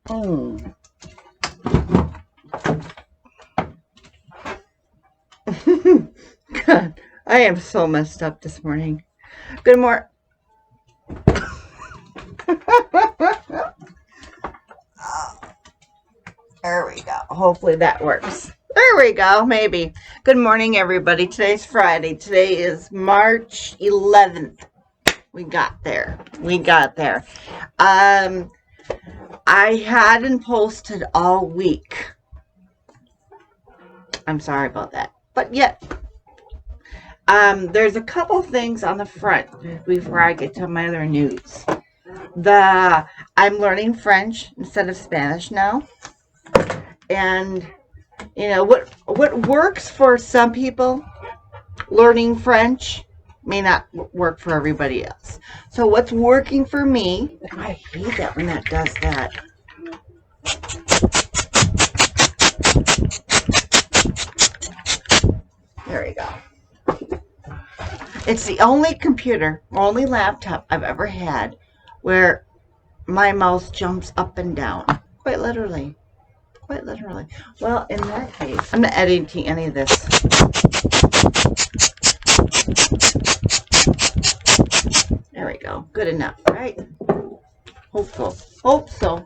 Oh. God, I am so messed up this morning. Good morning. There we go. Hopefully that works. There we go. Maybe. Good morning, everybody. Today's Friday. Today is March 11th. We got there. I hadn't posted all week. I'm sorry about that. But yet, there's a couple things on the front before I get to my other news. I'm learning French instead of Spanish now. And you know what works for some people, learning French may not work for everybody else. So what's working for me, I hate that when that does that. There we go. It's the only laptop I've ever had where my mouse jumps up and down. Quite literally. Well, in that case, I'm not editing any of this. There we go. Good enough, right? Hope so.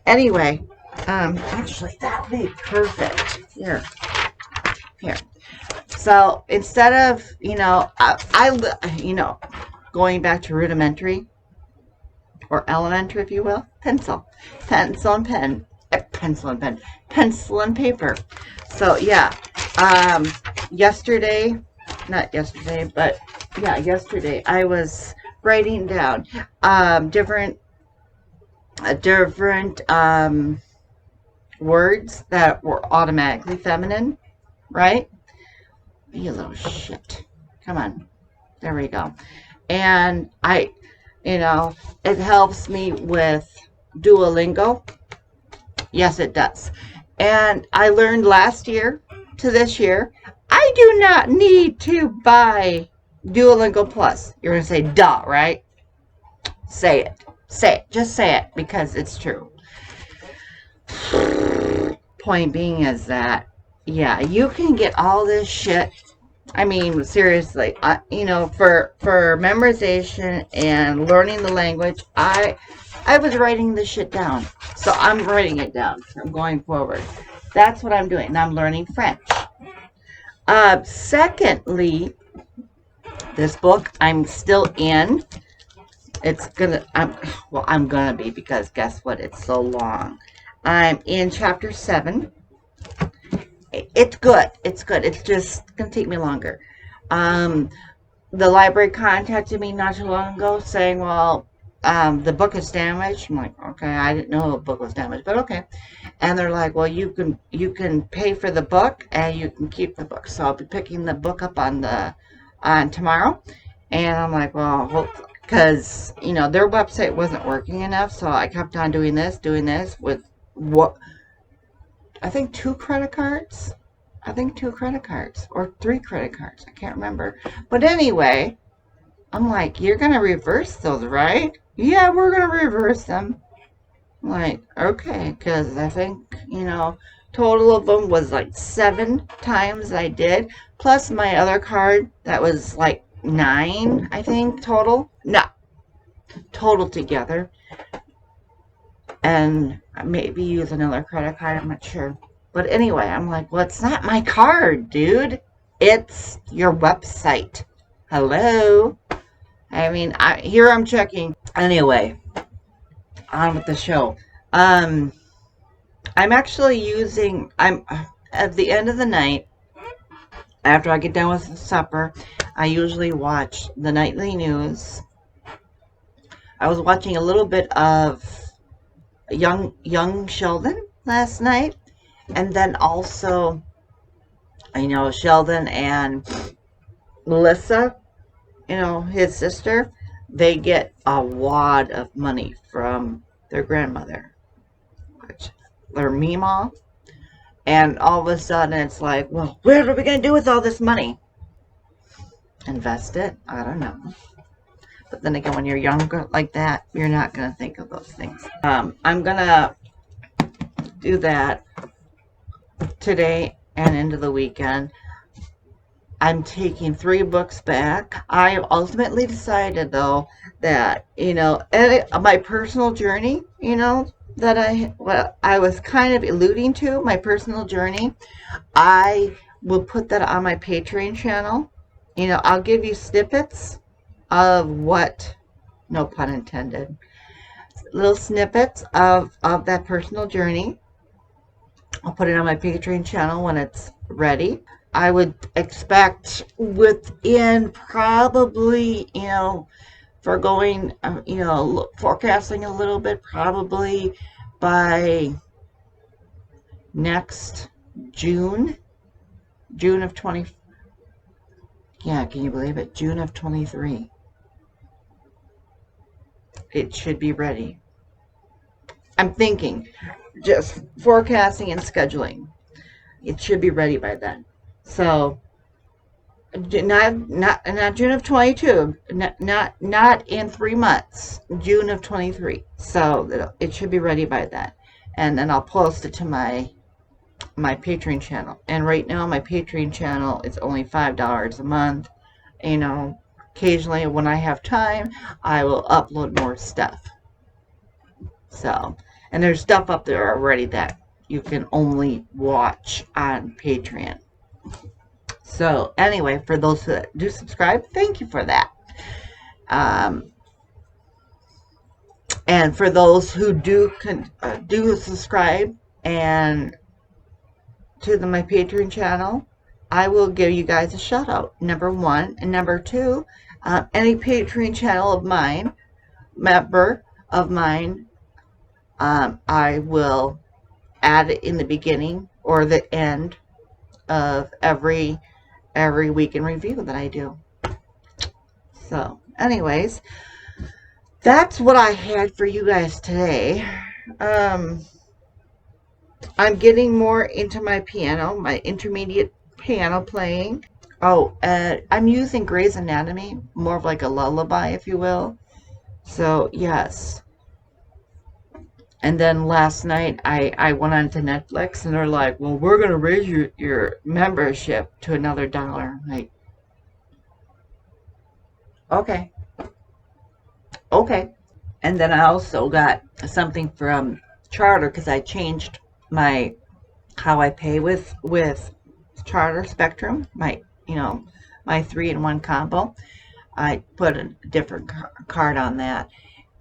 Anyway, actually, that would be perfect. Here. So instead of, going back to rudimentary or elementary, if you will, pencil and paper. So yeah, yesterday I was writing down different words that were automatically feminine, right? You little shit. Come on. There we go. And it helps me with Duolingo. Yes, it does. And I learned last year to this year, I do not need to buy Duolingo Plus. You're going to say, duh, right? Say it. Just say it, because it's true. Point being is that, yeah, you can get all this shit. I mean, seriously, for memorization and learning the language, I was writing this shit down. So I'm writing it down. I'm going forward. That's what I'm doing. And I'm learning French. Secondly, this book I'm still in. I'm gonna be, because guess what? It's so long. I'm in chapter 7. It's good. It's just gonna take me longer. The library contacted me not too long ago saying, well, the book is damaged. I'm like, okay, I didn't know the book was damaged, but okay. And they're like, well, you can pay for the book and you can keep the book. So I'll be picking the book up on tomorrow. And I'm like, well, hopefully, because their website wasn't working enough, so I kept on doing this with I think 2 credit cards. Or 3 credit cards. I can't remember. But anyway, I'm like, you're going to reverse those, right? Yeah, we're going to reverse them. I'm like, okay, because I think, total of them was like 7 times I did. Plus my other card, that was like 9, I think, total. No, total together. And maybe use another credit card, I'm not sure. But anyway, I'm like, well, it's not my card, dude. It's your website. Hello? I mean, here I'm checking. Anyway, on with the show. I'm actually I'm at the end of the night, after I get done with supper, I usually watch the nightly news. I was watching a little bit of young Sheldon last night. And then also, Sheldon and Melissa, his sister, they get a wad of money from their grandmother, their Meemaw. And all of a sudden it's like, well, what are we going to do with all this money? Invest it? I don't know. But then again, when you're younger like that, you're not going to think of those things. I'm going to do that today and into the weekend. I'm taking 3 books back. I ultimately decided, though, that, my personal journey, that I was kind of alluding to, my personal journey, I will put that on my Patreon channel. I'll give you snippets of what, no pun intended, little snippets of that personal journey. I'll put it on my Patreon channel when it's ready. I would expect within probably, for going, forecasting a little bit, probably by next June of 20, yeah, can you believe it? June of 23. It should be ready. I'm thinking, just forecasting and scheduling. It should be ready by then. So, not June of 22, not in 3 months, June of 23. So it should be ready by then, and then I'll post it to my Patreon channel. And right now my Patreon channel is only $5 a month. Occasionally when I have time, I will upload more stuff. So, and there's stuff up there already that you can only watch on Patreon. So anyway, for those who do subscribe, thank you for that. And for those who do subscribe and to my Patreon channel, I will give you guys a shout out. Number 1 and number 2, any Patreon channel of mine, member of mine, I will add it in the beginning or the end of every week in review that I do. So, anyways, that's what I had for you guys today. I'm getting more into my piano, my intermediate piano playing. Oh, I'm using Grey's Anatomy, more of like a lullaby, if you will. So, yes. And then last night, I went on to Netflix, and they're like, well, we're going to raise your membership to another $1. Like, okay. And then I also got something from Charter, because I changed how I pay with Charter Spectrum, my 3-in-1 combo. I put a different card on that,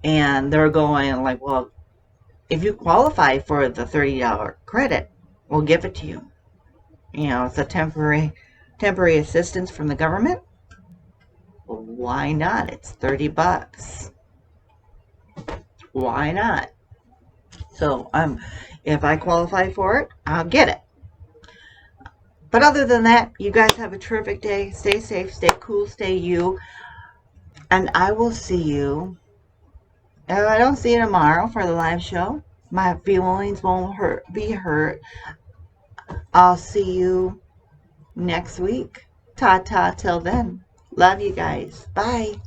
and they're going like, well, if you qualify for the $30 credit, we'll give it to you. It's a temporary assistance from the government. Well, why not? It's $30. Why not? So if I qualify for it, I'll get it. But other than that, you guys have a terrific day. Stay safe, stay cool, stay you. And I will see you. If I don't see you tomorrow for the live show, my feelings won't be hurt. I'll see you next week. Ta-ta till then. Love you guys. Bye.